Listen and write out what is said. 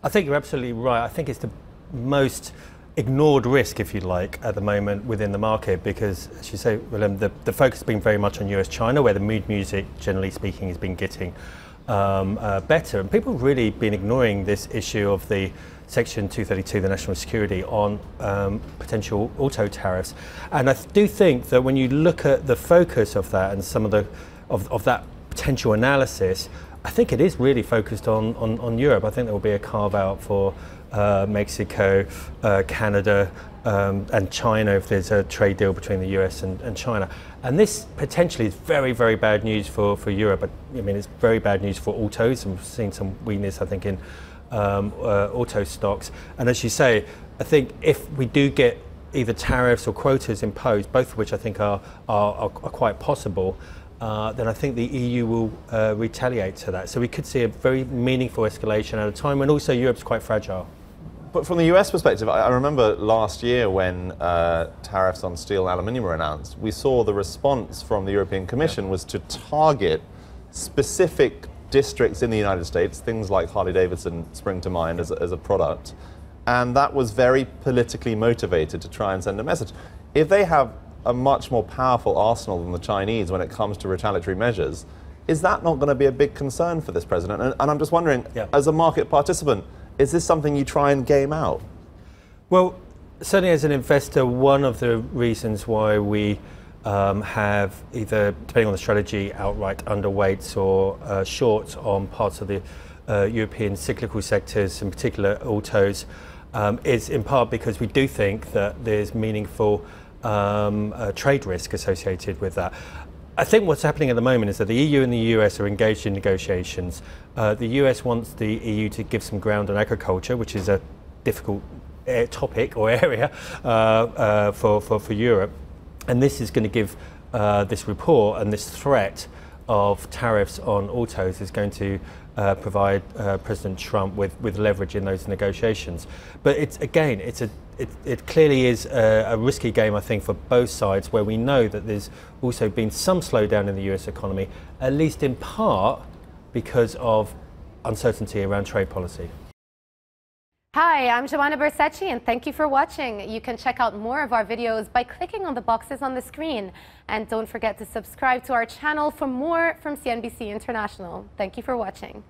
I think you're absolutely right. I think it's the most ignored risk, if you like, at the moment within the market, because, as you say, Willem, the focus has been very much on US-China, where the mood music, generally speaking, has been getting better. And people have really been ignoring this issue of the Section 232, the national security, on potential auto tariffs. And I do think that when you look at the focus of that and some of the of that potential analysis, I think it is really focused on Europe. I think there will be a carve out for Mexico, Canada, and China if there's a trade deal between the US and China. And this potentially is very, very bad news for Europe. I mean, it's very bad news for autos, and we've seen some weakness, I think, in auto stocks. And as you say, I think if we do get either tariffs or quotas imposed, both of which I think are quite possible, then I think the EU will retaliate to that. So we could see a very meaningful escalation at a time when also Europe's quite fragile. But from the US perspective, I remember last year when tariffs on steel and aluminium were announced, we saw the response from the European Commission was to target specific districts in the United States, things like Harley-Davidson spring to mind as a product, and that was very politically motivated to try and send a message. If they have a much more powerful arsenal than the Chinese when it comes to retaliatory measures, is that not going to be a big concern for this president? And I'm just wondering, as a market participant, is this something you try and game out? Well, certainly as an investor, one of the reasons why we have either, depending on the strategy, outright underweights or shorts on parts of the European cyclical sectors, in particular autos, is in part because we do think that there's meaningful trade risk associated with that. I think what's happening at the moment is that the EU and the US are engaged in negotiations. The US wants the EU to give some ground on agriculture, which is a difficult topic or area for Europe. And this is going to give this report, and this threat of tariffs on autos is going to provide President Trump with leverage in those negotiations. But it clearly is a risky game, I think, for both sides, where we know that there's also been some slowdown in the US economy, at least in part because of uncertainty around trade policy. Hi, I'm Joanna Bersecci, and thank you for watching. You can check out more of our videos by clicking on the boxes on the screen. And don't forget to subscribe to our channel for more from CNBC International. Thank you for watching.